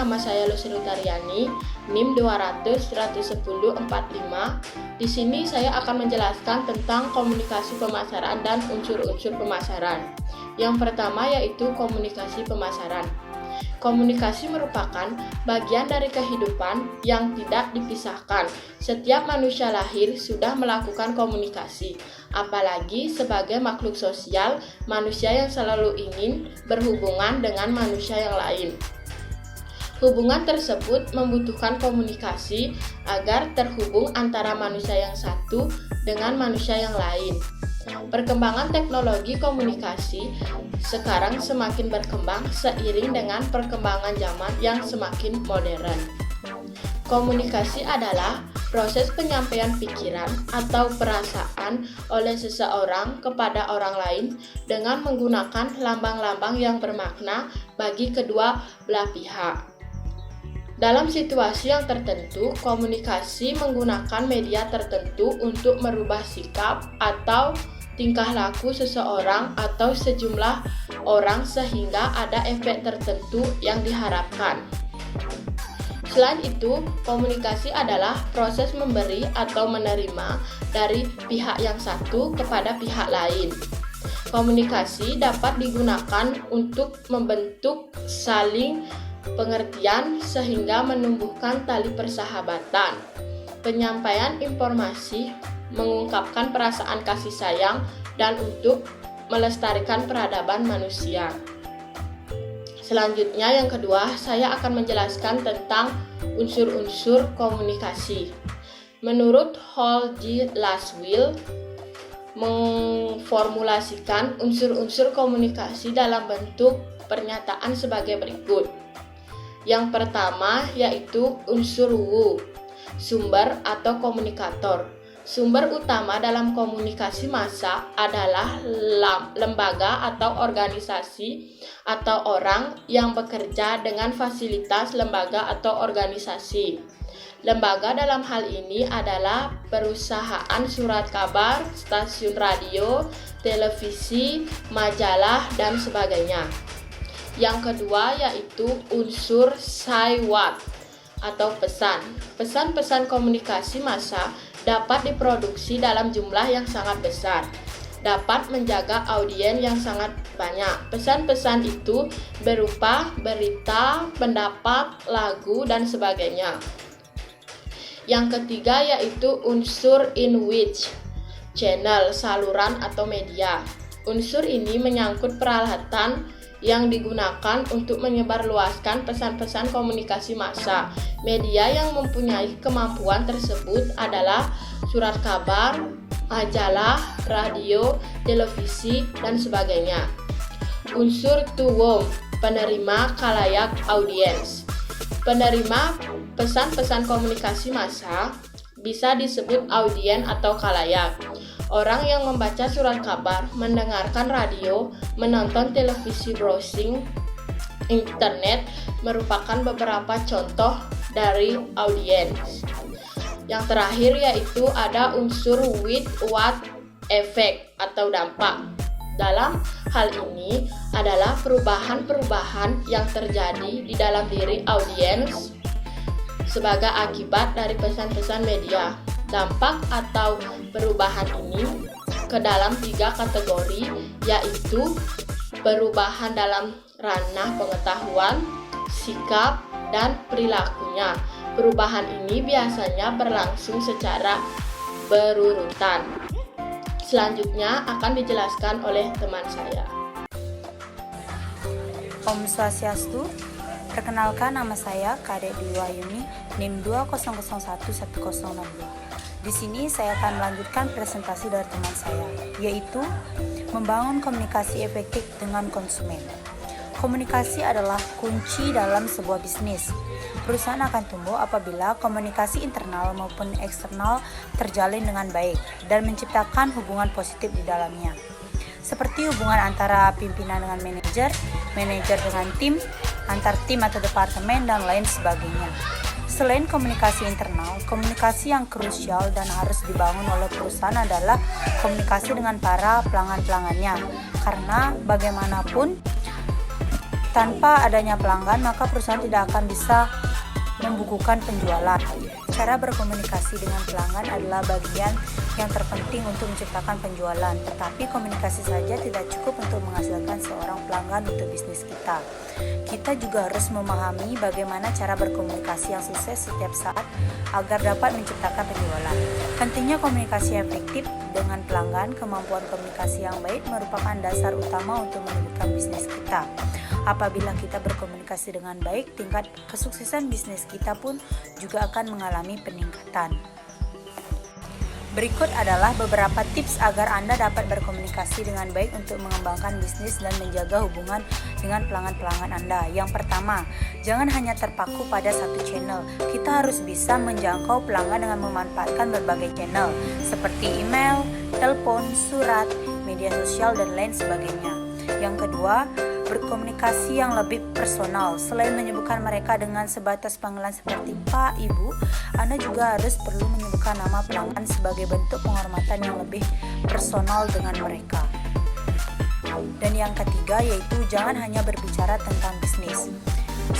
nama saya Lucy Lutariani, NIM 200-110-45. Di sini saya akan menjelaskan tentang komunikasi pemasaran dan unsur-unsur pemasaran. Yang pertama yaitu komunikasi pemasaran. Komunikasi merupakan bagian dari kehidupan yang tidak dipisahkan. Setiap manusia lahir sudah melakukan komunikasi, apalagi sebagai makhluk sosial, manusia yang selalu ingin berhubungan dengan manusia yang lain. Hubungan tersebut membutuhkan komunikasi agar terhubung antara manusia yang satu dengan manusia yang lain. Perkembangan teknologi komunikasi sekarang semakin berkembang seiring dengan perkembangan zaman yang semakin modern. Komunikasi adalah proses penyampaian pikiran atau perasaan oleh seseorang kepada orang lain dengan menggunakan lambang-lambang yang bermakna bagi kedua belah pihak. Dalam situasi yang tertentu, komunikasi menggunakan media tertentu untuk merubah sikap atau tingkah laku seseorang atau sejumlah orang sehingga ada efek tertentu yang diharapkan. Selain itu, komunikasi adalah proses memberi atau menerima dari pihak yang satu kepada pihak lain. Komunikasi dapat digunakan untuk membentuk saling pengertian sehingga menumbuhkan tali persahabatan. Penyampaian informasi mengungkapkan perasaan kasih sayang dan untuk melestarikan peradaban manusia. Selanjutnya yang kedua, saya akan menjelaskan tentang unsur-unsur komunikasi. Menurut Hall G. Lasswell memformulasikan unsur-unsur komunikasi dalam bentuk pernyataan sebagai berikut. Yang pertama yaitu unsur wu, sumber atau komunikator. Sumber utama dalam komunikasi massa adalah lembaga atau organisasi atau orang yang bekerja dengan fasilitas lembaga atau organisasi. Lembaga dalam hal ini adalah perusahaan surat kabar, stasiun radio, televisi, majalah, dan sebagainya. Yang kedua yaitu unsur saiwat atau pesan. Pesan-pesan komunikasi massa dapat diproduksi dalam jumlah yang sangat besar, dapat menjaga audiens yang sangat banyak. Pesan-pesan itu berupa berita, pendapat, lagu, dan sebagainya. Yang ketiga yaitu unsur in which, channel, saluran atau media. Unsur ini menyangkut peralatan yang digunakan untuk menyebarluaskan pesan-pesan komunikasi massa. Media yang mempunyai kemampuan tersebut adalah surat kabar, majalah, radio, televisi, dan sebagainya. Unsur to whom, penerima khalayak audiens. Penerima pesan-pesan komunikasi massa bisa disebut audiens atau khalayak. Orang yang membaca surat kabar, mendengarkan radio, menonton televisi, browsing internet merupakan beberapa contoh dari audiens. Yang terakhir yaitu ada unsur with what effect atau dampak. Dalam hal ini adalah perubahan-perubahan yang terjadi di dalam diri audiens sebagai akibat dari pesan-pesan media. Dampak atau perubahan ini ke dalam 3 kategori, yaitu perubahan dalam ranah pengetahuan, sikap, dan perilakunya. Perubahan ini biasanya berlangsung secara berurutan. Selanjutnya akan dijelaskan oleh teman saya. Om Swastiastu. Perkenalkan, nama saya Kadek Dwi Wahyuni, NIM 2001102. Di sini saya akan melanjutkan presentasi dari teman saya, yaitu membangun komunikasi efektif dengan konsumen. Komunikasi adalah kunci dalam sebuah bisnis. Perusahaan akan tumbuh apabila komunikasi internal maupun eksternal terjalin dengan baik dan menciptakan hubungan positif di dalamnya. Seperti hubungan antara pimpinan dengan manajer, manajer dengan tim, antar tim atau departemen, dan lain sebagainya. Selain komunikasi internal, komunikasi yang krusial dan harus dibangun oleh perusahaan adalah komunikasi dengan para pelanggan-pelanggannya. Karena bagaimanapun Tanpa adanya pelanggan, maka perusahaan tidak akan bisa membukukan penjualan. Cara berkomunikasi dengan pelanggan adalah bagian yang terpenting untuk menciptakan penjualan, tetapi komunikasi saja tidak cukup untuk menghasilkan seorang pelanggan untuk bisnis kita. Kita juga harus memahami bagaimana cara berkomunikasi yang sukses setiap saat agar dapat menciptakan penjualan. Pentingnya komunikasi efektif dengan pelanggan, kemampuan komunikasi yang baik merupakan dasar utama untuk meningkatkan bisnis kita. Apabila kita berkomunikasi dengan baik, tingkat kesuksesan bisnis kita pun juga akan mengalami peningkatan. Berikut adalah beberapa tips agar Anda dapat berkomunikasi dengan baik untuk mengembangkan bisnis dan menjaga hubungan dengan pelanggan-pelanggan Anda. Yang pertama, jangan hanya terpaku pada satu channel. Kita harus bisa menjangkau pelanggan dengan memanfaatkan berbagai channel seperti email, telepon, surat, media sosial, dan lain sebagainya. Yang kedua, berkomunikasi yang lebih personal. Selain menyebutkan mereka dengan sebatas panggilan seperti Pak, Ibu, Anda juga harus perlu menyebutkan nama pelanggan sebagai bentuk penghormatan yang lebih personal dengan mereka. Dan yang ketiga yaitu jangan hanya berbicara tentang bisnis.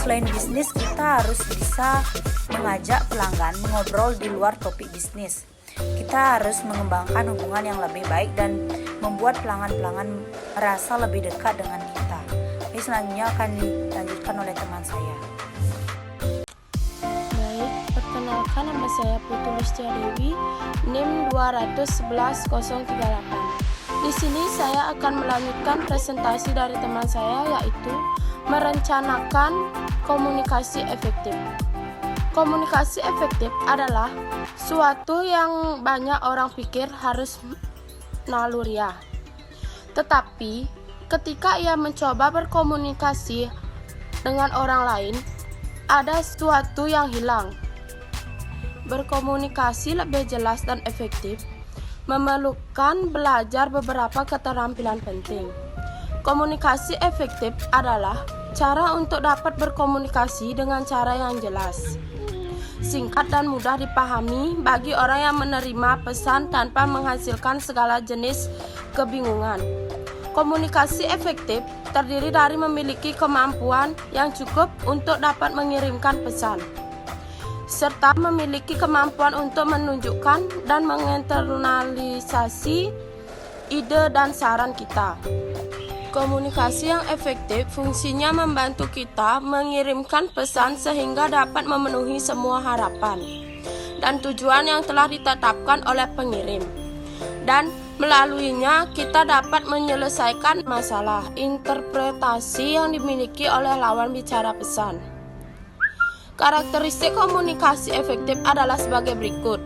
Selain bisnis, kita harus bisa mengajak pelanggan mengobrol di luar topik bisnis. Kita harus mengembangkan hubungan yang lebih baik dan membuat pelanggan-pelanggan merasa lebih dekat dengan kita. Ini selanjutnya akan dilanjutkan oleh teman saya. Baik, perkenalkan nama saya Putu Listia Dewi, NIM 211038. Di sini saya akan melanjutkan presentasi dari teman saya, yaitu merencanakan komunikasi efektif. Komunikasi efektif adalah suatu yang banyak orang pikir harus naluriah. Tetapi ketika ia mencoba berkomunikasi dengan orang lain, ada sesuatu yang hilang. Berkomunikasi lebih jelas dan efektif memerlukan belajar beberapa keterampilan penting. Komunikasi efektif adalah cara untuk dapat berkomunikasi dengan cara yang jelas, singkat dan mudah dipahami bagi orang yang menerima pesan tanpa menghasilkan segala jenis kebingungan. Komunikasi efektif terdiri dari memiliki kemampuan yang cukup untuk dapat mengirimkan pesan, serta memiliki kemampuan untuk menunjukkan dan menginternalisasi ide dan saran kita. Komunikasi yang efektif fungsinya membantu kita mengirimkan pesan sehingga dapat memenuhi semua harapan dan tujuan yang telah ditetapkan oleh pengirim. Dan melaluinya kita dapat menyelesaikan masalah interpretasi yang dimiliki oleh lawan bicara pesan. Karakteristik komunikasi efektif adalah sebagai berikut.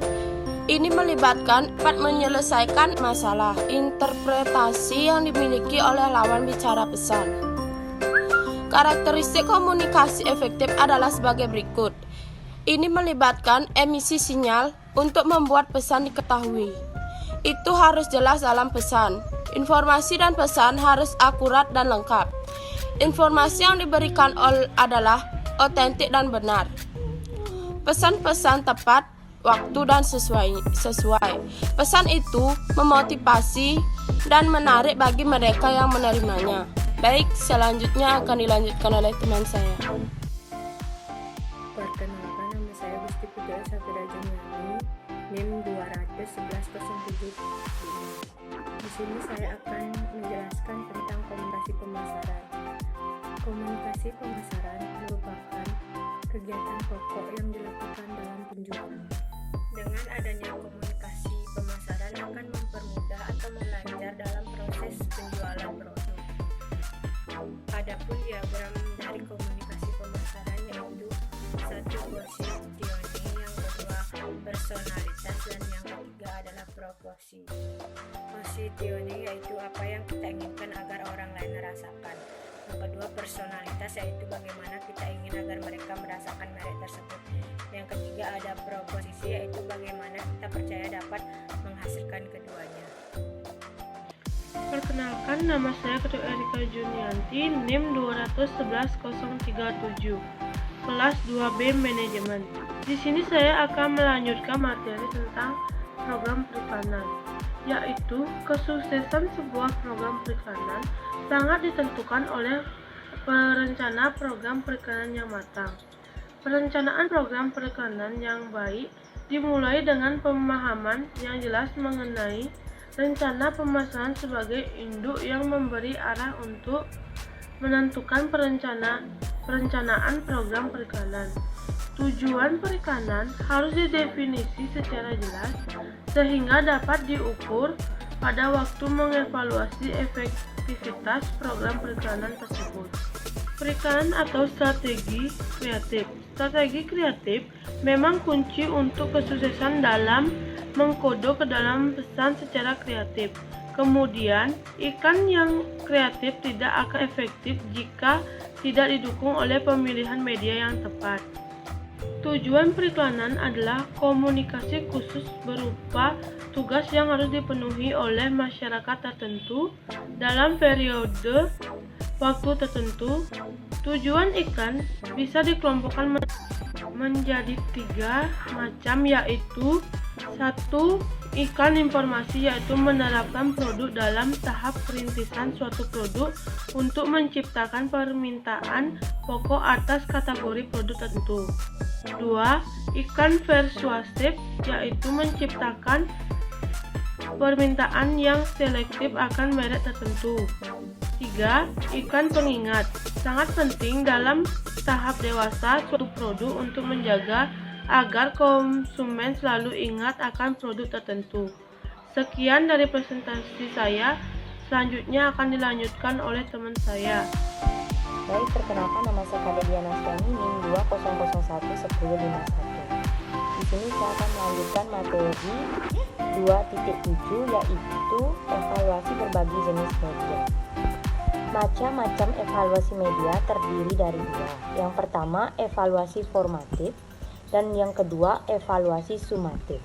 Ini melibatkan dapat menyelesaikan masalah interpretasi yang dimiliki oleh lawan bicara pesan. Karakteristik komunikasi efektif adalah sebagai berikut. Ini melibatkan emisi sinyal untuk membuat pesan diketahui. Itu harus jelas dalam pesan. Informasi dan pesan harus akurat dan lengkap. Informasi yang diberikan adalah otentik dan benar. Pesan-pesan tepat waktu dan sesuai. Pesan itu memotivasi dan menarik bagi mereka yang menerimanya. Baik, selanjutnya akan dilanjutkan oleh teman saya. Perkenalkan, nama saya Gusti Putri Safira Jumlani, NIM 211075. Di sini saya akan menjelaskan tentang komunikasi pemasaran. Komunikasi pemasaran merupakan kegiatan pokok yang dilakukan dalam penjualan. Dengan adanya komunikasi pemasaran akan mempermudah atau melancar dalam proses penjualan produk. Adapun diagram dari komunikasi pemasaran yaitu satu positioning, yang kedua personalitas, dan yang ketiga adalah proporsi. Positioning yaitu apa yang kita inginkan agar orang lain merasakan. Yang kedua personalitas yaitu bagaimana kita ingin agar mereka merasakan merek tersebut. Yang ketiga ada proposisi yaitu bagaimana kita percaya dapat menghasilkan keduanya. Perkenalkan, nama saya Ketua Erika Junianti, NIM 211037, kelas 2B Manajemen. Di sini saya akan melanjutkan materi tentang program periklanan, yaitu kesuksesan sebuah program periklanan sangat ditentukan oleh Perencana program perikanan yang matang. Perencanaan program perikanan yang baik dimulai dengan pemahaman yang jelas mengenai rencana pemasaran sebagai induk yang memberi arah untuk menentukan perencanaan program perikanan. Tujuan perikanan harus didefinisi secara jelas sehingga dapat diukur pada waktu mengevaluasi efektivitas program perikanan tersebut. Perikanan atau strategi kreatif. Strategi kreatif memang kunci untuk kesuksesan dalam mengkodo ke dalam pesan secara kreatif. Kemudian, ikan yang kreatif tidak akan efektif jika tidak didukung oleh pemilihan media yang tepat. Tujuan periklanan adalah komunikasi khusus berupa tugas yang harus dipenuhi oleh masyarakat tertentu dalam periode waktu tertentu. Tujuan iklan bisa dikelompokkan menjadi 3 macam, yaitu 1. Iklan informasi, yaitu menerapkan produk dalam tahap perintisan suatu produk untuk menciptakan permintaan pokok atas kategori produk tertentu. 2. Iklan persuasif, yaitu menciptakan permintaan yang selektif akan merek tertentu. 3. Iklan pengingat, sangat penting dalam tahap dewasa suatu produk untuk menjaga agar konsumen selalu ingat akan produk tertentu. Sekian dari presentasi saya, selanjutnya akan dilanjutkan oleh teman saya. Baik, perkenalkan, nama saya Kade Diana Swiani, NIM 20011051. Di sini saya akan melanjutkan materi 2.7, yaitu evaluasi berbagai jenis media. Macam-macam evaluasi media terdiri dari 2. Yang pertama, evaluasi formatif, dan yang kedua, evaluasi sumatif.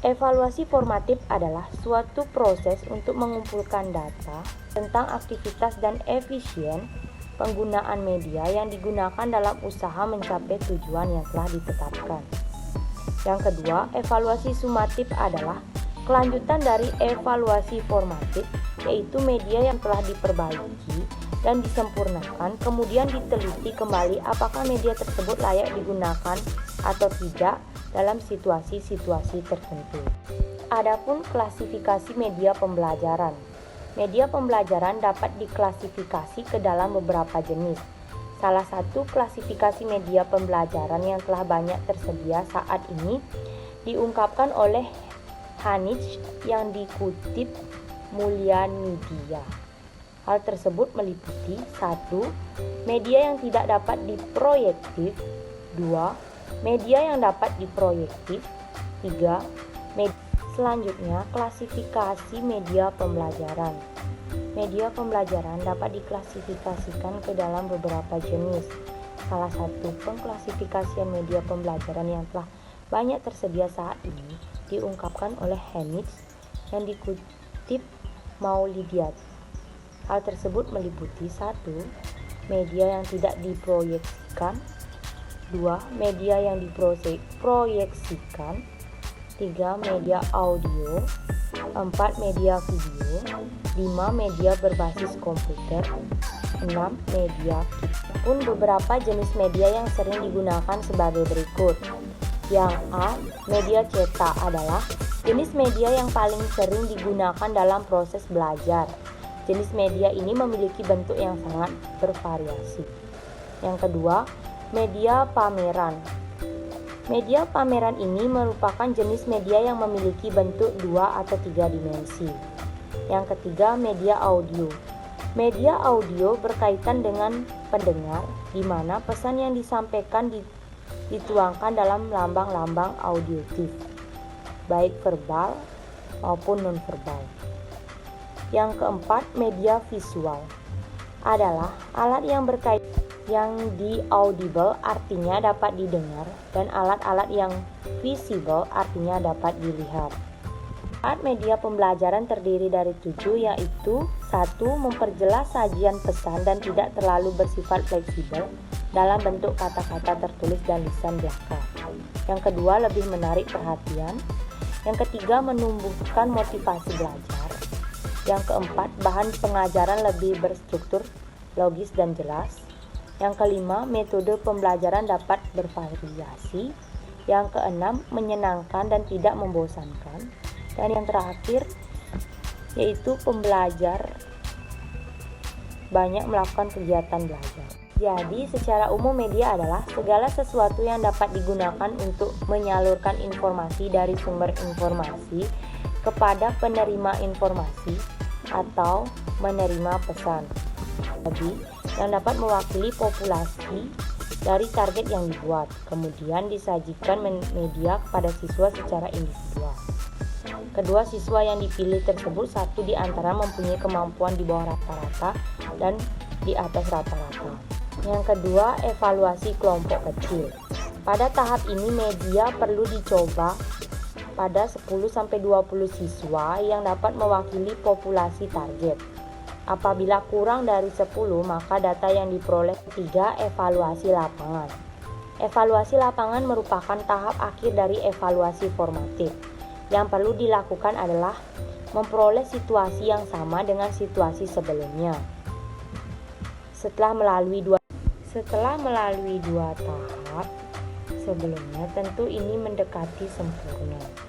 Evaluasi formatif adalah suatu proses untuk mengumpulkan data tentang aktivitas dan efisien penggunaan media yang digunakan dalam usaha mencapai tujuan yang telah ditetapkan. Yang kedua, evaluasi sumatif adalah kelanjutan dari evaluasi formatif, yaitu media yang telah diperbaiki dan disempurnakan, kemudian diteliti kembali apakah media tersebut layak digunakan atau tidak dalam situasi-situasi tertentu. Adapun klasifikasi media pembelajaran. Media pembelajaran dapat diklasifikasi ke dalam beberapa jenis. Salah satu klasifikasi media pembelajaran yang telah banyak tersedia saat ini diungkapkan oleh Hanich yang dikutip Mulyamedia. Hal tersebut meliputi 1. Media yang tidak dapat diproyektif. 2. Media yang dapat diproyektif. 3. Selanjutnya, klasifikasi media pembelajaran. Media pembelajaran dapat diklasifikasikan ke dalam beberapa jenis. Salah satu pengklasifikasian media pembelajaran yang telah banyak tersedia saat ini diungkapkan oleh Hanich yang dikutip Maulidiat. Hal tersebut meliputi 1. Media yang tidak diproyeksikan. 2. Media yang diproyeksikan. 3. Media audio. 4. Media video. 5. Media berbasis komputer. 6. Media kit. Pun beberapa jenis media yang sering digunakan sebagai berikut. Yang A. Media cetak adalah jenis media yang paling sering digunakan dalam proses belajar. Jenis media ini memiliki bentuk yang sangat bervariasi. Yang kedua, media pameran. Media pameran ini merupakan jenis media yang memiliki bentuk 2 atau 3 dimensi. Yang ketiga, media audio. Media audio berkaitan dengan pendengar, di mana pesan yang disampaikan dituangkan dalam lambang-lambang auditif, baik verbal maupun non-verbal. Yang keempat, media visual adalah alat yang berkaitan yang di audible artinya dapat didengar, dan alat-alat yang visible artinya dapat dilihat. Alat media pembelajaran terdiri dari 7, yaitu 1. Memperjelas sajian pesan dan tidak terlalu bersifat fleksibel dalam bentuk kata-kata tertulis dan lisan belaka. Yang kedua, lebih menarik perhatian. Yang ketiga, menumbuhkan motivasi belajar. Yang keempat, bahan pengajaran lebih berstruktur logis dan jelas. Yang kelima, metode pembelajaran dapat bervariasi. Yang keenam, menyenangkan dan tidak membosankan. Dan yang terakhir, yaitu pembelajar banyak melakukan kegiatan belajar. Jadi, secara umum media adalah segala sesuatu yang dapat digunakan untuk menyalurkan informasi dari sumber informasi kepada penerima informasi atau menerima pesan. Jadi, yang dapat mewakili populasi dari target yang dibuat, kemudian disajikan media kepada siswa secara individual. Kedua siswa yang dipilih tersebut, satu di antara mempunyai kemampuan di bawah rata-rata dan di atas rata-rata. Yang kedua, evaluasi kelompok kecil. Pada tahap ini media perlu dicoba pada 10-20 siswa yang dapat mewakili populasi target. Apabila kurang dari 10, maka data yang diperoleh. 3. Evaluasi lapangan. Evaluasi lapangan merupakan tahap akhir dari evaluasi formatif. Yang perlu dilakukan adalah memperoleh situasi yang sama dengan situasi sebelumnya. Setelah melalui dua tahap sebelumnya, tentu ini mendekati sempurna.